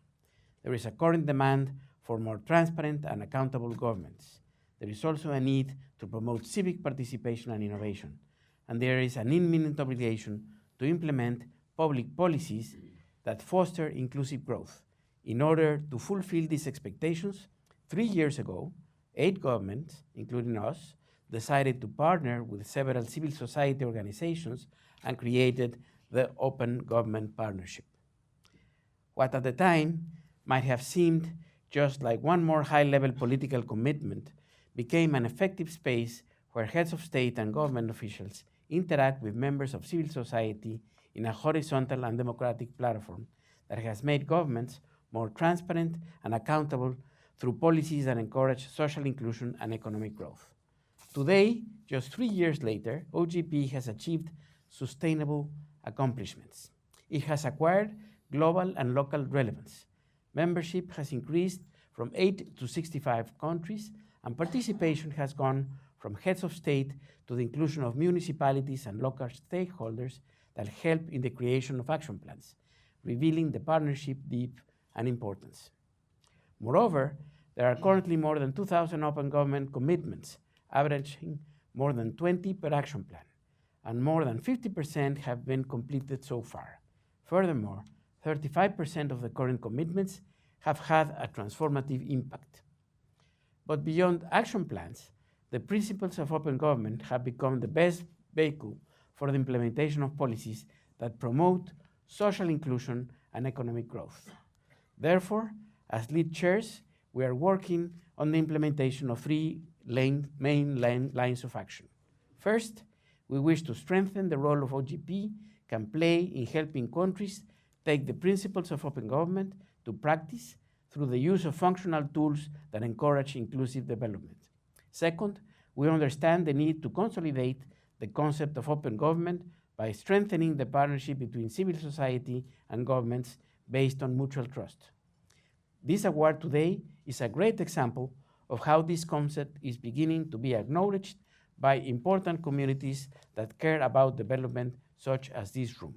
There is a current demand for more transparent and accountable governments. There is also a need to promote civic participation and innovation, and there is an imminent obligation to implement public policies that foster inclusive growth. In order to fulfill these expectations, 3 years ago, 8 governments, including us, decided to partner with several civil society organizations and created the Open Government Partnership. What at the time might have seemed just like one more high-level political commitment became an effective space where heads of state and government officials interact with members of civil society in a horizontal and democratic platform that has made governments more transparent and accountable through policies that encourage social inclusion and economic growth. Today, just 3 years later, OGP has achieved sustainable accomplishments. It has acquired global and local relevance. Membership has increased from 8 to 65 countries, and participation has gone from heads of state to the inclusion of municipalities and local stakeholders that help in the creation of action plans, revealing the partnership depth and importance. Moreover, there are currently more than 2,000 open government commitments, averaging more than 20 per action plan, and more than 50% have been completed so far. Furthermore, 35% of the current commitments have had a transformative impact. But beyond action plans, the principles of open government have become the best vehicle for the implementation of policies that promote social inclusion and economic growth. Therefore, as lead chairs, we are working on the implementation of 3 main lines of action. First, we wish to strengthen the role of OGP can play in helping countries take the principles of open government to practice through the use of functional tools that encourage inclusive development. Second, we understand the need to consolidate the concept of open government by strengthening the partnership between civil society and governments based on mutual trust. This award today is a great example of how this concept is beginning to be acknowledged by important communities that care about development, such as this room.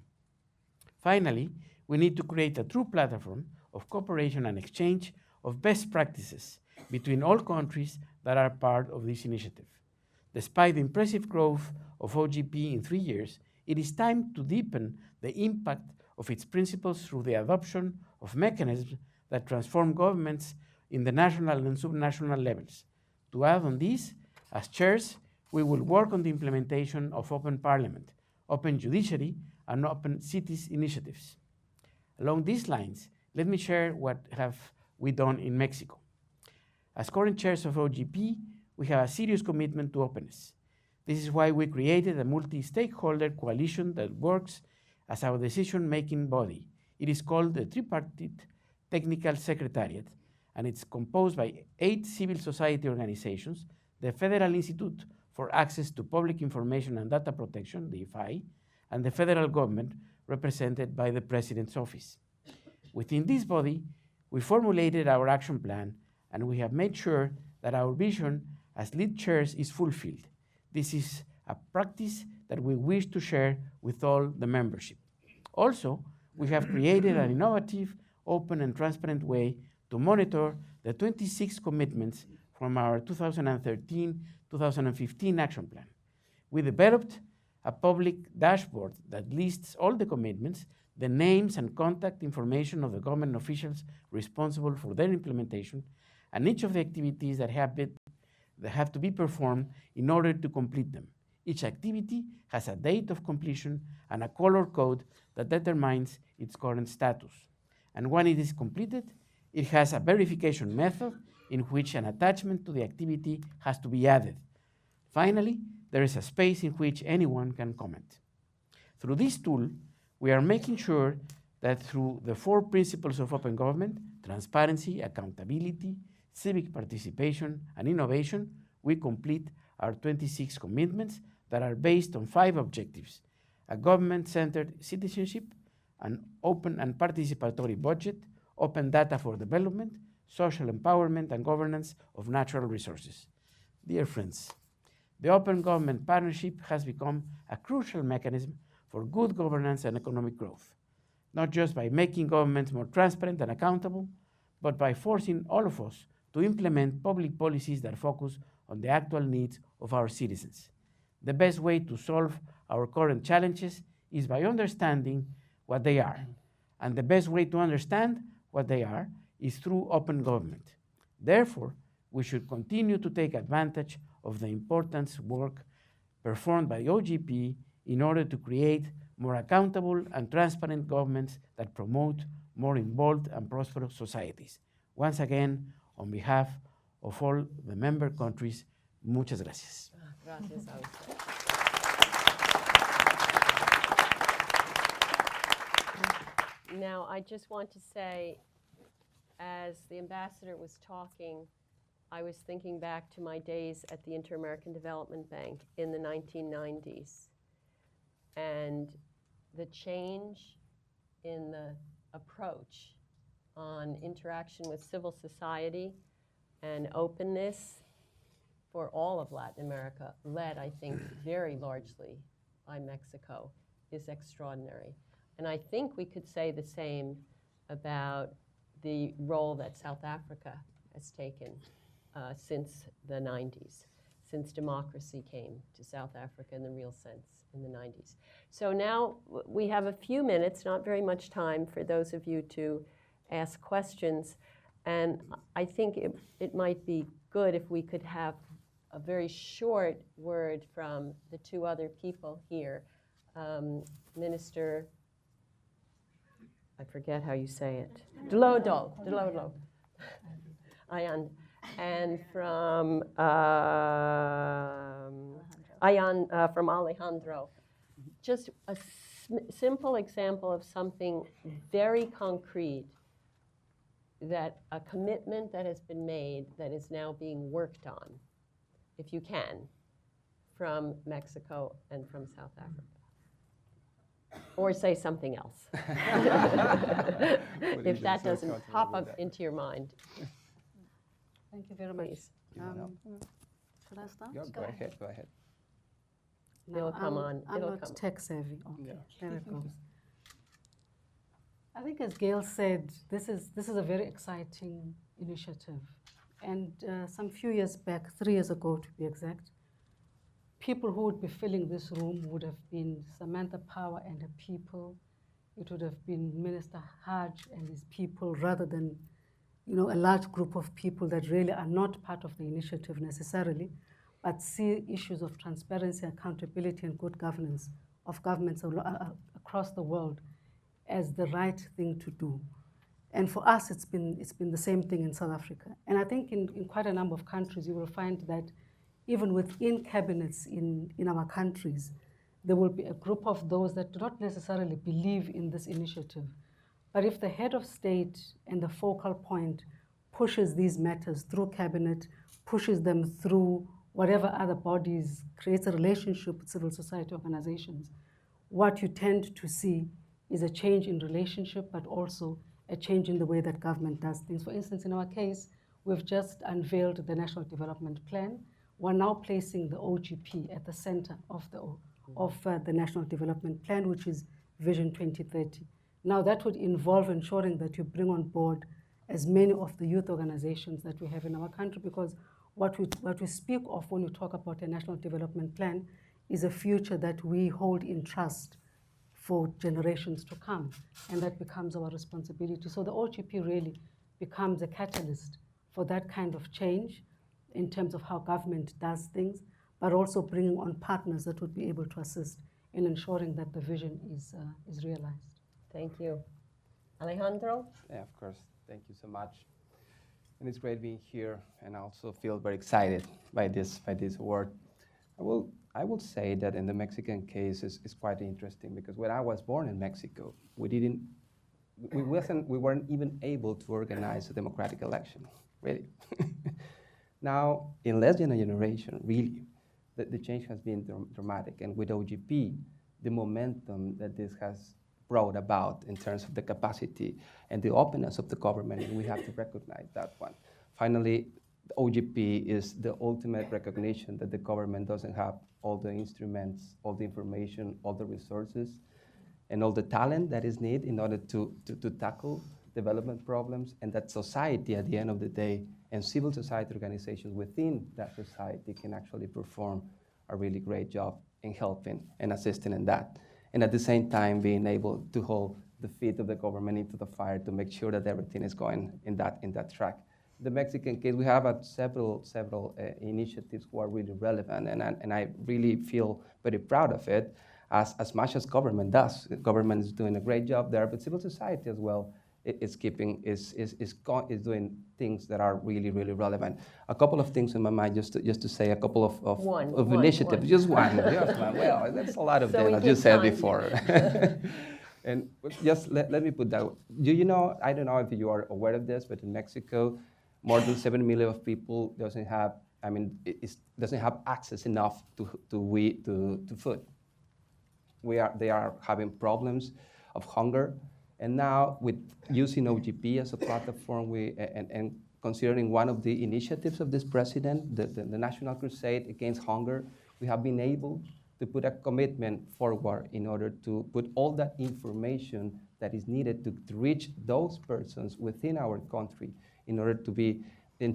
Finally, we need to create a true platform of cooperation and exchange of best practices between all countries that are part of this initiative. Despite the impressive growth of OGP in 3 years, it is time to deepen the impact of its principles through the adoption of mechanisms that transform governments in the national and subnational levels. To add on this, as chairs, we will work on the implementation of open parliament, open judiciary, and open cities initiatives. Along these lines, let me share what have we done in Mexico. As current chairs of OGP, we have a serious commitment to openness. This is why we created a multi-stakeholder coalition that works as our decision-making body. It is called the Tripartite Technical Secretariat, and it's composed by 8 civil society organizations, the Federal Institute for Access to Public Information and Data Protection, the IFAI, and the federal government, represented by the President's Office. Within this body, we formulated our action plan, and we have made sure that our vision as lead chairs is fulfilled. This is a practice that we wish to share with all the membership. Also, we have created an innovative, open, and transparent way to monitor the 26 commitments from our 2013-2015 action plan. We developed a public dashboard that lists all the commitments, the names and contact information of the government officials responsible for their implementation, and each of the activities that have to be performed in order to complete them. Each activity has a date of completion and a color code that determines its current status. And when it is completed, it has a verification method in which an attachment to the activity has to be added. Finally, there is a space in which anyone can comment. Through this tool, we are making sure that through the 4 principles of open government, transparency, accountability, civic participation, and innovation, we complete our 26 commitments that are based on 5 objectives: a government-centered citizenship, an open and participatory budget, open data for development, social empowerment, and governance of natural resources. Dear friends, the Open Government Partnership has become a crucial mechanism for good governance and economic growth, not just by making governments more transparent and accountable, but by forcing all of us to implement public policies that focus on the actual needs of our citizens. The best way to solve our current challenges is by understanding what they are. And the best way to understand what they are is through open government. Therefore, we should continue to take advantage of the important work performed by OGP in order to create more accountable and transparent governments that promote more involved and prosperous societies. Once again, on behalf of all the member countries, muchas gracias. Gracias a usted. Now, I just want to say, as the ambassador was talking, I was thinking back to my days at the Inter-American Development Bank in the 1990s. And the change in the approach on interaction with civil society and openness for all of Latin America, led, I think, very largely by Mexico, is extraordinary. And I think we could say the same about the role that South Africa has taken since the 90s, since democracy came to South Africa in the real sense in the 90s. So now we have a few minutes, not very much time, for those of you to ask questions. And I think it might be good if we could have a very short word from the two other people here. Minister, I forget how you say it, Delodo, Ayan, and from Ayan, from Alejandro. Just a simple example of something very concrete, that a commitment that has been made that is now being worked on, if you can, from Mexico and from South Africa. Or say something else, if that doesn't pop up into your mind. Thank you very much. Please. Should I start? Go ahead, go ahead. It'll come on. I'm It'll not come. tech savvy. Okay, Yeah. there it goes. I think, as Gail said, this is a very exciting initiative. And some few years back, 3 years ago to be exact, people who would be filling this room would have been Samantha Power and her people. It would have been Minister Hajj and his people, rather than, a large group of people that really are not part of the initiative necessarily, but see issues of transparency, accountability, and good governance of governments across the world as the right thing to do. And for us, it's been the same thing in South Africa. And I think in quite a number of countries, you will find that even within cabinets in our countries, there will be a group of those that do not necessarily believe in this initiative. But if the head of state and the focal point pushes these matters through cabinet, pushes them through whatever other bodies, creates a relationship with civil society organizations, what you tend to see is a change in relationship, but also a change in the way that government does things. For instance, in our case, we've just unveiled the National Development Plan. We're now placing the OGP at the center of the National Development Plan, which is Vision 2030. Now, that would involve ensuring that you bring on board as many of the youth organizations that we have in our country, because what we speak of when we talk about a National Development Plan is a future that we hold in trust for generations to come, and that becomes our responsibility. So the OGP really becomes a catalyst for that kind of change in terms of how government does things, but also bringing on partners that would be able to assist in ensuring that the vision is realized. Thank you. Alejandro? Yeah, of course. Thank you so much. And it's great being here, and I also feel very excited by this award. I will say that in the Mexican case is quite interesting, because when I was born in Mexico, we weren't even able to organize a democratic election, really. Now, in less than a generation, really, the change has been dramatic. And with OGP, the momentum that this has brought about in terms of the capacity and the openness of the government, and we have to recognize that one. Finally, the OGP is the ultimate recognition that the government doesn't have all the instruments, all the information, all the resources, and all the talent that is needed in order to tackle development problems, and that society at the end of the day and civil society organizations within that society can actually perform a really great job in helping and assisting in that. And at the same time being able to hold the feet of the government into the fire to make sure that everything is going in that track. The Mexican case, we have several initiatives who are really relevant, and I really feel very proud of it, as much as government does. The government is doing a great job there, but civil society as well is doing things that are really, really relevant. A couple of things in my mind, just to say a couple of initiatives. One. Just one. Well, that's a lot of them, as you said before. And just let me put that. You know, I don't know if you are aware of this, but in Mexico, more than 7 million of people doesn't have access enough to food. They are having problems of hunger. And now, with using OGP as a platform, and considering one of the initiatives of this president, the National Crusade Against Hunger, we have been able to put a commitment forward in order to put all that information that is needed to reach those persons within our country, in order to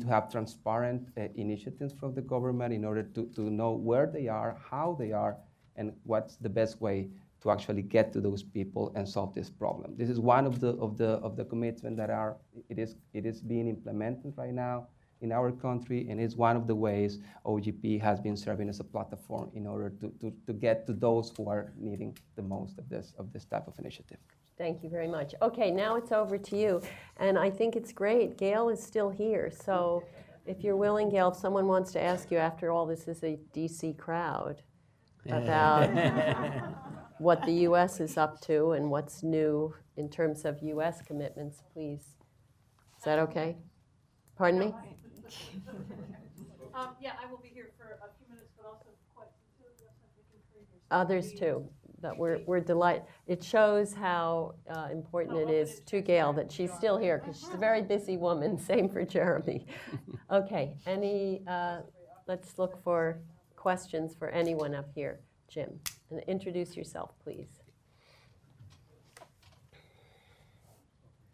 have transparent initiatives from the government, in order to know where they are, how they are, and what's the best way to actually get to those people and solve this problem. This is one of the commitments that it is being implemented right now in our country, and it's one of the ways OGP has been serving as a platform in order to get to those who are needing the most of this type of initiative. Thank you very much. Okay, now it's over to you. And I think it's great. Gail is still here. So if you're willing, Gail, if someone wants to ask you after all this is a DC crowd about what the U.S. is up to and what's new in terms of U.S. commitments, please. Is that okay? Pardon me? Yeah, I will be here for a few minutes, but also questions too. Others too. That we're delighted. It shows how important it is to Gail that she's still here, because she's a very busy woman. Same for Jeremy. Okay, let's look for questions for anyone up here. Jim, and introduce yourself, please.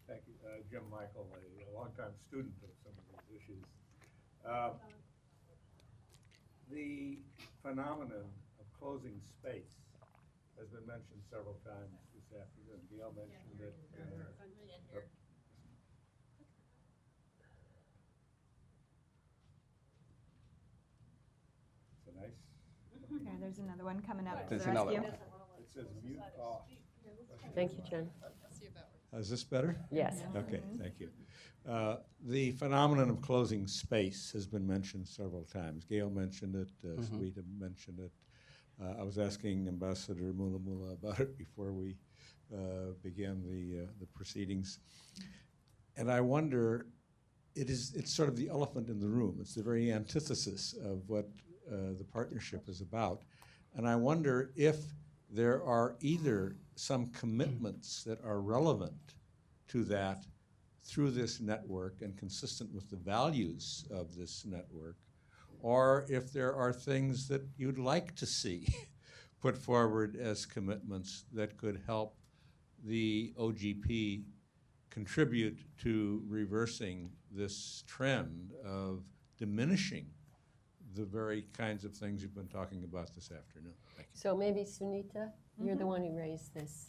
Thank you. Jim Michael, a longtime student of some of these issues. The phenomenon of closing space has been mentioned several times this afternoon. Gail mentioned it. It's a nice. Yeah, there's another one coming up. There's to the another rescue. one. It says mute off. Thank you, Jen. Is this better? Yes. Okay, thank you. The phenomenon of closing space has been mentioned several times. Gail mentioned it, Sarita mentioned it. I was asking Ambassador Mulamula about it before we began the proceedings. And I wonder, it's sort of the elephant in the room. It's the very antithesis of what the partnership is about. And I wonder if there are either some commitments that are relevant to that through this network and consistent with the values of this network, or if there are things that you'd like to see put forward as commitments that could help the OGP contribute to reversing this trend of diminishing the very kinds of things you've been talking about this afternoon. Thank you. So maybe Sunita, you're the one who raised this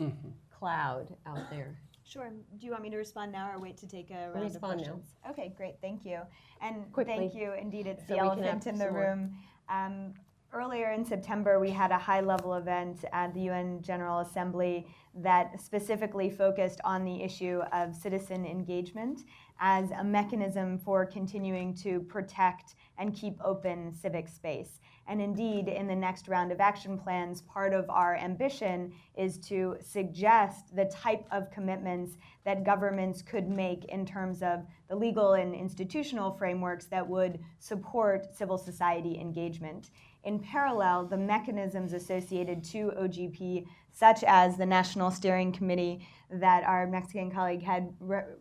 cloud out there. Sure. Do you want me to respond now or wait to take a round Respond of now. questions? Okay, great. Thank you. And Quickly, thank you. Indeed, it's so the we can elephant have in the some more. room. Earlier in September, we had a high-level event at the UN General Assembly that specifically focused on the issue of citizen engagement as a mechanism for continuing to protect and keep open civic space. And indeed, in the next round of action plans, part of our ambition is to suggest the type of commitments that governments could make in terms of the legal and institutional frameworks that would support civil society engagement. in parallel, the mechanisms associated to OGP, such as the National Steering Committee that our Mexican colleague had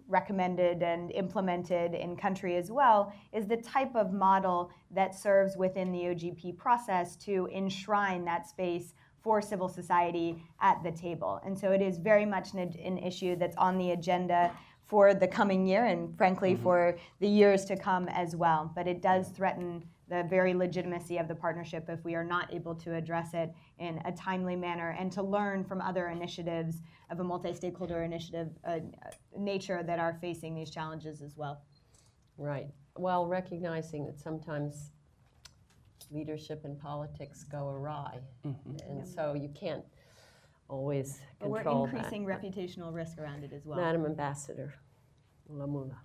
recommended and implemented in country as well, is the type of model that serves within the OGP process to enshrine that space for civil society at the table. And so it is very much an issue that's on the agenda for the coming year and frankly for the years to come as well. But it does threaten the very legitimacy of the partnership if we are not able to address it in a timely manner and to learn from other initiatives of a multi-stakeholder initiative nature that are facing these challenges as well. Right. Well, recognizing that sometimes leadership and politics go awry, and so you can't always But control we're increasing that. reputational risk around it as well. Madam Ambassador Lamula.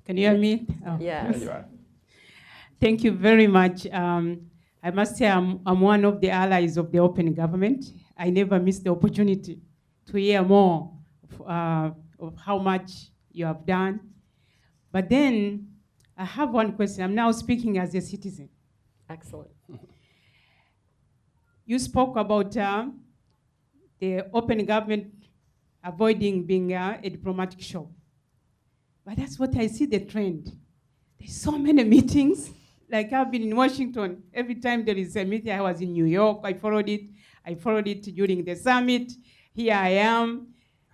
Can you hear me? Oh. Yes. Thank you very much. I must say I'm one of the allies of the open government. I never miss the opportunity to hear more of how much you have done. But then I have one question. I'm now speaking as a citizen. Excellent. You spoke about the open government avoiding being a diplomatic show. But that's what I see the trend. There's so many meetings. Like I've been in Washington. Every time there is a meeting, I was in New York. I followed it. I followed it during the summit. Here I am.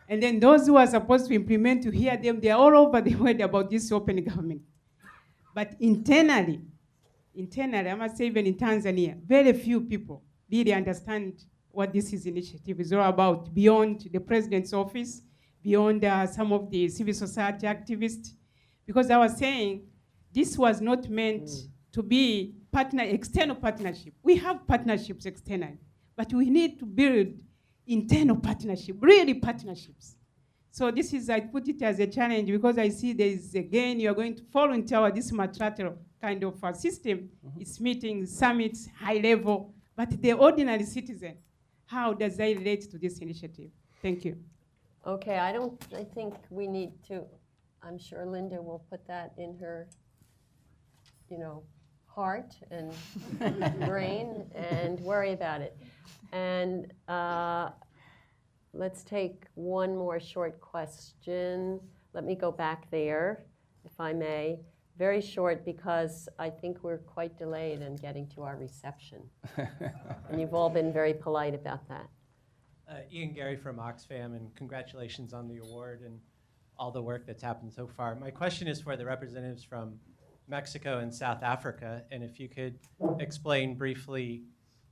And then those who are supposed to implement, to hear them, they're all over the world about this open government. But internally, I must say even in Tanzania, very few people really understand what this initiative is all about, beyond the president's office, beyond some of the civil society activists. Because I was saying, this was not meant to be external partnership. We have partnerships externally, but we need to build internal partnership, really partnerships. So this is, I put it as a challenge because I see there is, again, you are going to fall into this multilateral kind of system. It's meetings, summits, high level, but the ordinary citizen, how does that relate to this initiative? Thank you. Okay, I think we need to, I'm sure Linda will put that in her, heart and brain and worry about it. And let's take one more short question. Let me go back there, if I may. Very short, because I think we're quite delayed in getting to our reception. And you've all been very polite about that. Ian Gary from Oxfam, and congratulations on the award and all the work that's happened so far. My question is for the representatives from Mexico and South Africa, and if you could explain briefly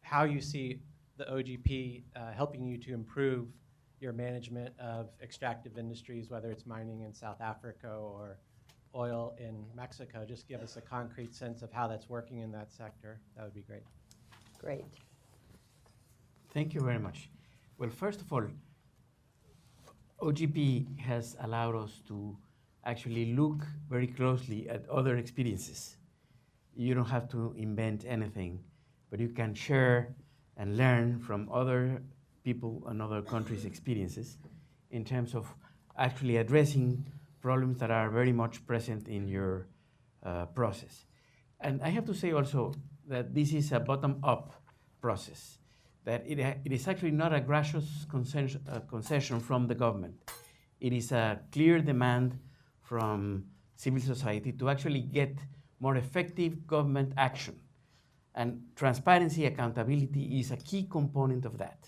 how you see the OGP helping you to improve your management of extractive industries, whether it's mining in South Africa or oil in Mexico. Just give us a concrete sense of how that's working in that sector. That would be great. Great. Thank you very much. Well, first of all, OGP has allowed us to actually look very closely at other experiences. You don't have to invent anything, but you can share and learn from other people and other countries' experiences in terms of actually addressing problems that are very much present in your process. And I have to say also that this is a bottom-up process, that it is actually not a gracious concession from the government. It is a clear demand from civil society to actually get more effective government action. And transparency, accountability is a key component of that.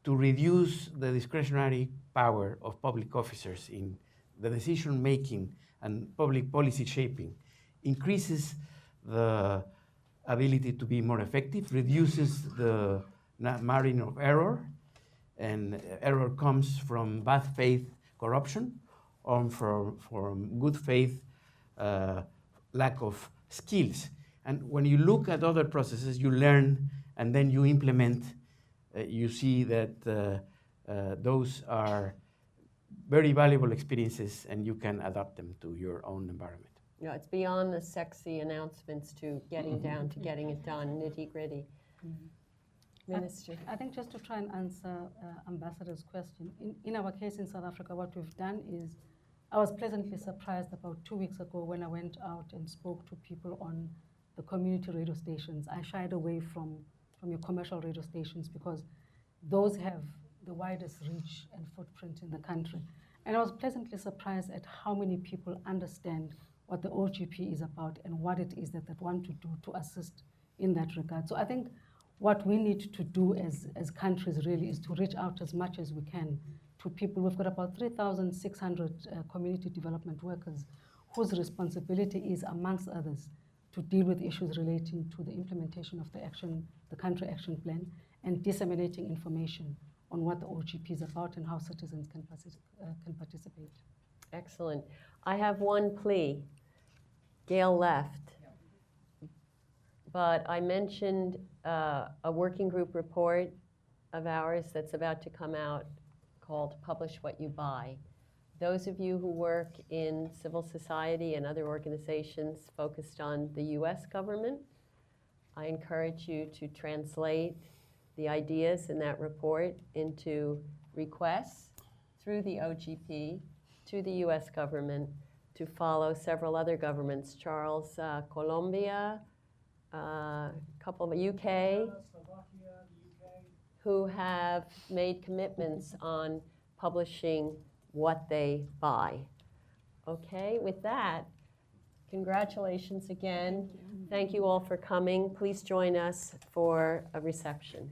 To reduce the discretionary power of public officers in the decision-making and public policy shaping increases the ability to be more effective, reduces the margin of error, and error comes from bad faith corruption or from good faith lack of skills. And when you look at other processes, you learn and then you implement. You see that those are very valuable experiences and you can adapt them to your own environment. Yeah, it's beyond the sexy announcements to getting down to getting it done, nitty-gritty. Minister. I think just to try and answer Ambassador's question, in our case in South Africa, what we've done is I was pleasantly surprised about 2 weeks ago when I went out and spoke to people on the community radio stations. I shied away from your commercial radio stations because those have the widest reach and footprint in the country. And I was pleasantly surprised at how many people understand what the OGP is about and what it is that they want to do to assist in that regard. So I think what we need to do as countries really is to reach out as much as we can to people. We've got about 3,600 community development workers whose responsibility is, amongst others, to deal with issues relating to the implementation of the country action plan and disseminating information on what the OGP is about and how citizens can participate. Excellent. I have one plea. Gail left, but I mentioned a working group report of ours that's about to come out called Publish What You Buy. Those of you who work in civil society and other organizations focused on the US government, I encourage you to translate the ideas in that report into requests through the OGP to the US government to follow several other governments, Charles, Colombia, a couple of UK, who have made commitments on publishing what they buy. Okay, with that, congratulations again. Thank you all for coming. Please join us for a reception.